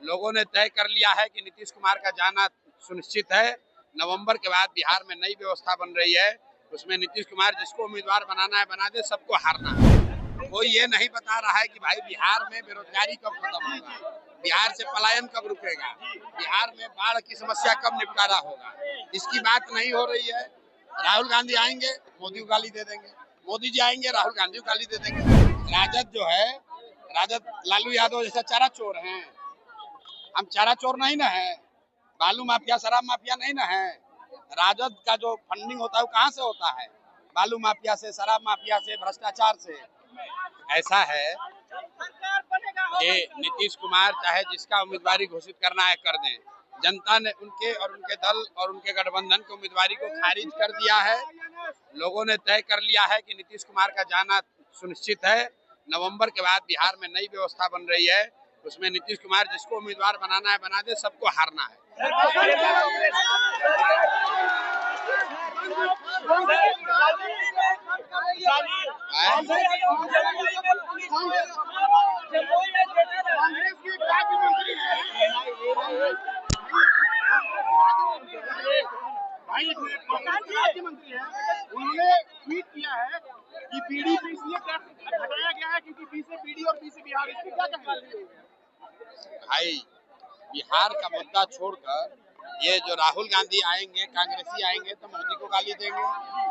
लोगों ने तय कर लिया है कि नीतीश कुमार का जाना सुनिश्चित है। नवंबर के बाद बिहार में नई व्यवस्था बन रही है, उसमें नीतीश कुमार जिसको उम्मीदवार बनाना है बना दे, सबको हारना है। कोई ये नहीं बता रहा है कि भाई बिहार में बेरोजगारी कब खत्म होगा, बिहार से पलायन कब रुकेगा, बिहार में बाढ़ की समस्या कब निपटारा होगा, इसकी बात नहीं हो रही है। राहुल गांधी आएंगे, मोदी को गाली दे देंगे, मोदी जी आएंगे, राहुल गांधी को गाली दे देंगे। राजद जो है, राजद लालू यादव जैसा चारा चोर हैं। हम चारा चोर नहीं ना है, बालू माफिया शराब माफिया नहीं ना है। राजद का जो फंडिंग होता है वो कहाँ से होता है? बालू माफिया से, शराब माफिया से, भ्रष्टाचार से। ऐसा है कि नीतीश कुमार चाहे जिसका उम्मीदवारी घोषित करना है कर दें, जनता ने उनके और उनके दल और उनके गठबंधन की उम्मीदवारी को खारिज कर दिया है। लोगों ने तय कर लिया है कि नीतीश कुमार का जाना सुनिश्चित है। नवंबर के बाद बिहार में नई व्यवस्था बन रही है, उसमें नीतीश कुमार जिसको उम्मीदवार बनाना है बना दे, सबको हारना है। राज्यमंत्री है, उन्होंने ट्वीट किया है कि बीडी पे इसलिए हटाया गया है क्योंकि बी से बीडी और बी से बिहार। इसको क्या कहेंगे? भाई बिहार का मुद्दा छोड़कर ये जो राहुल गांधी आएंगे, कांग्रेसी आएंगे तो मोदी को गाली देंगे,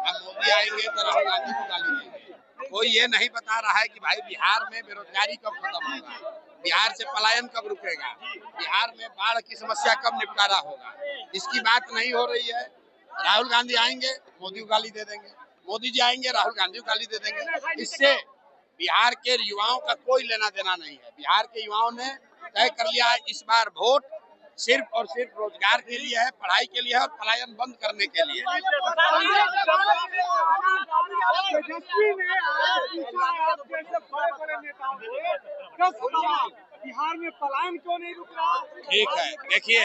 अब मोदी आएंगे तो राहुल गांधी को गाली देंगे। कोई ये नहीं बता रहा है कि भाई बिहार में बेरोजगारी कब खत्म होगा, बिहार से पलायन कब रुकेगा, बिहार में बाढ़ की समस्या कब निपटारा होगा, इसकी बात नहीं हो रही है। राहुल गांधी आएंगे, मोदी को गाली दे देंगे, मोदी जी आएंगे, राहुल गांधी को गाली दे देंगे। इससे बिहार के युवाओं का कोई लेना देना नहीं है। बिहार के युवाओं ने तय कर लिया है इस बार वोट सिर्फ और सिर्फ रोजगार के लिए है, पढ़ाई के लिए है और पलायन बंद करने के लिए। बिहार में पलायन क्यों नहीं रुक रहा? ठीक है, देखिए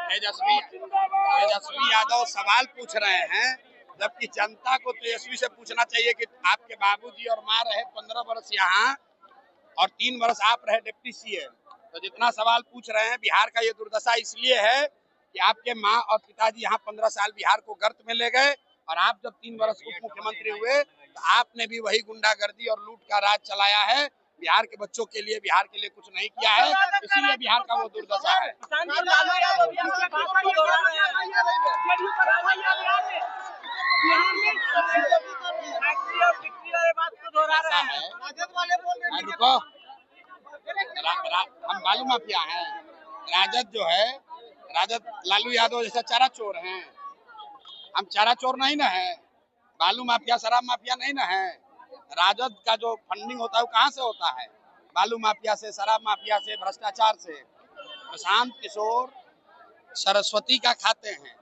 तेजस्वी यादव सवाल पूछ रहे हैं, जबकि जनता को तेजस्वी से पूछना चाहिए कि आपके बाबूजी और माँ रहे 15 वर्ष यहाँ और 3 वर्ष आप रहे डिप्टी सीएम, तो जितना सवाल पूछ रहे हैं। बिहार का ये दुर्दशा इसलिए है कि आपके माँ और पिताजी यहाँ 15 साल बिहार को गर्त में ले गए और आप जब 3 वर्ष उप मुख्यमंत्री हुए तो आपने भी वही गुंडागर्दी और लूट का राज चलाया है। बिहार के बच्चों के लिए, बिहार के लिए कुछ नहीं किया है, इसीलिए बिहार का वो दुर्दशा है। रुको, हम बालू माफिया हैं। राजद जो है, राजद लालू यादव जैसा चारा चोर हैं। हम चारा चोर नहीं ना है, बालू माफिया शराब माफिया नहीं ना है। राजद का जो फंडिंग होता है वो कहाँ से होता है? बालू माफिया से, शराब माफिया से, भ्रष्टाचार से। प्रशांत किशोर सरस्वती का खाते हैं,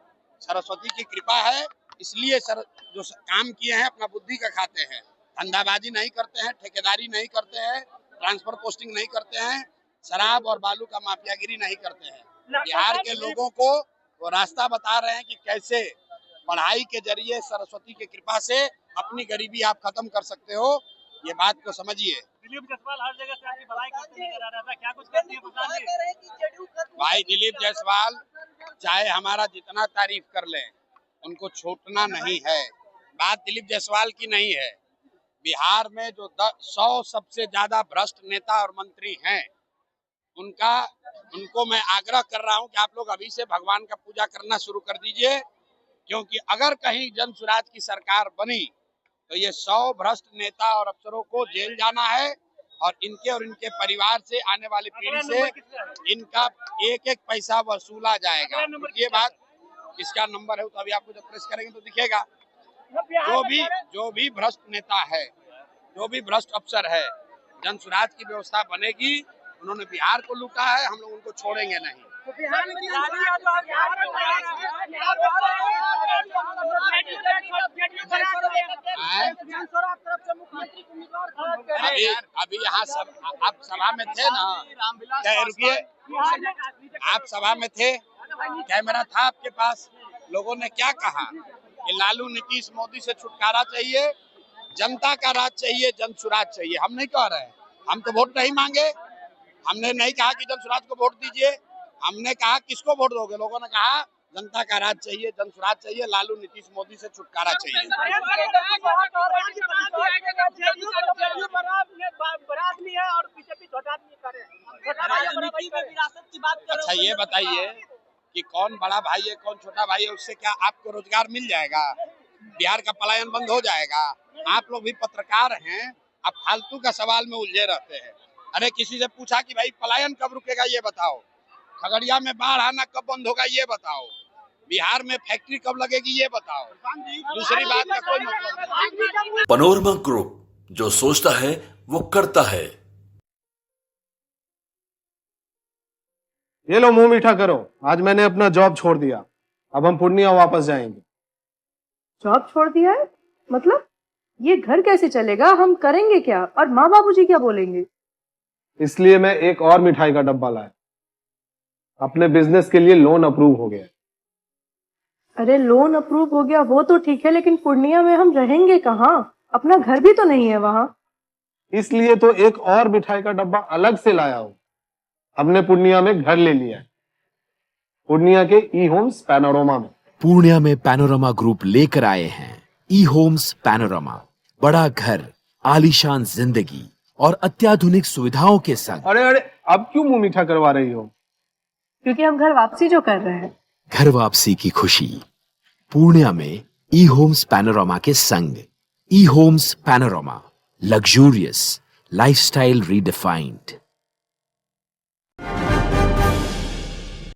सरस्वती की कृपा है, इसलिए जो काम किए हैं अपना बुद्धि का खाते हैं। धंधाबाजी नहीं करते हैं, ठेकेदारी नहीं करते हैं, ट्रांसफर पोस्टिंग नहीं करते हैं, शराब और बालू का माफियागिरी नहीं करते हैं। बिहार के लोगों को वो रास्ता बता रहे हैं कि कैसे पढ़ाई के जरिए सरस्वती की कृपा से अपनी गरीबी आप खत्म कर सकते हो। ये बात को समझिए। दिलीप जायसवाल हर जगह से आपकी भलाई करते नजर आ रहा था, क्या कुछ करती है? भाई दिलीप जायसवाल चाहे हमारा जितना तारीफ कर ले, उनको छोड़ना नहीं है। बात दिलीप जायसवाल की नहीं है। बिहार में जो 100 सबसे ज्यादा भ्रष्ट नेता और मंत्री हैं, उनको मैं आग्रह कर रहा हूं कि आप लोग अभी से भगवान का पूजा करना शुरू कर दीजिए, क्योंकि अगर कहीं जन स्वराज की सरकार बनी तो ये 100 भ्रष्ट नेता और अफसरों को जेल जाना है और इनके परिवार से, आने वाली पीढ़ी से इनका एक एक पैसा वसूला जाएगा। ये बात इसका नंबर है तो अभी आपको जब प्रेस करेंगे तो दिखेगा। जो भी भ्रष्ट नेता है, जो भी भ्रष्ट अफसर है, जन स्वराज की व्यवस्था बनेगी। उन्होंने बिहार को लूटा है, हम लोग उनको छोड़ेंगे नहीं। अभी यहाँ सब आप सभा में थे ना, रुकिए, आप सभा में थे, कैमरा था आपके पास। लोगों ने क्या कहा कि लालू नीतीश मोदी से छुटकारा चाहिए, जनता का राज चाहिए, जन स्वराज चाहिए। हम नहीं कह रहे हैं, हम तो वोट नहीं मांगे, हमने नहीं कहा कि जन स्वराज को वोट दीजिए, हमने कहा किसको वोट दोगे। लोगों ने कहा जनता का राज चाहिए, जन स्वराज चाहिए, लालू नीतीश मोदी से छुटकारा चाहिए। अच्छा ये बताइए कि कौन बड़ा भाई है कौन छोटा भाई है, उससे क्या आपको रोजगार मिल जाएगा, बिहार का पलायन बंद हो जाएगा। आप लोग भी पत्रकार हैं, आप फालतू का सवाल में उलझे रहते हैं। अरे किसी से पूछा कि भाई पलायन कब रुकेगा ये बताओ, खगड़िया में बाढ़ आना कब बंद होगा ये बताओ, बिहार में फैक्ट्री कब लगेगी ये बताओ। दूसरी बात का कोई मतलब नहीं। पैनोरमा ग्रुप, जो सोचता है वो करता है। ये लो मुंह मीठा करो, आज मैंने अपना जॉब छोड़ दिया, अब हम पूर्णिया वापस जाएंगे। जॉब छोड़ दिया है? मतलब ये घर कैसे चलेगा, हम करेंगे क्या, और माँ बाबूजी क्या बोलेंगे? इसलिए मैं एक और मिठाई का डब्बा लाया, अपने बिजनेस के लिए लोन अप्रूव हो गया। अरे लोन अप्रूव हो गया वो तो ठीक है, लेकिन पूर्णिया में हम रहेंगे कहाँ? अपना घर भी तो नहीं है वहाँ। इसलिए तो एक और मिठाई का डब्बा अलग से लाया हूँ। हमने पूर्णिया में घर ले लिया है, पूर्णिया के ई होम्स पैनोरमा में। पूर्णिया में पैनोरमा ग्रुप लेकर आए हैं ई होम्स पैनोरमा, बड़ा घर, आलीशान जिंदगी और अत्याधुनिक सुविधाओं के संग। अरे अब क्यों मुंह मीठा करवा रही हो? क्योंकि हम घर वापसी जो कर रहे हैं। घर वापसी की खुशी पूर्णिया में ई होम्स पैनोरमा के संग। ई homes panorama, luxurious lifestyle redefined.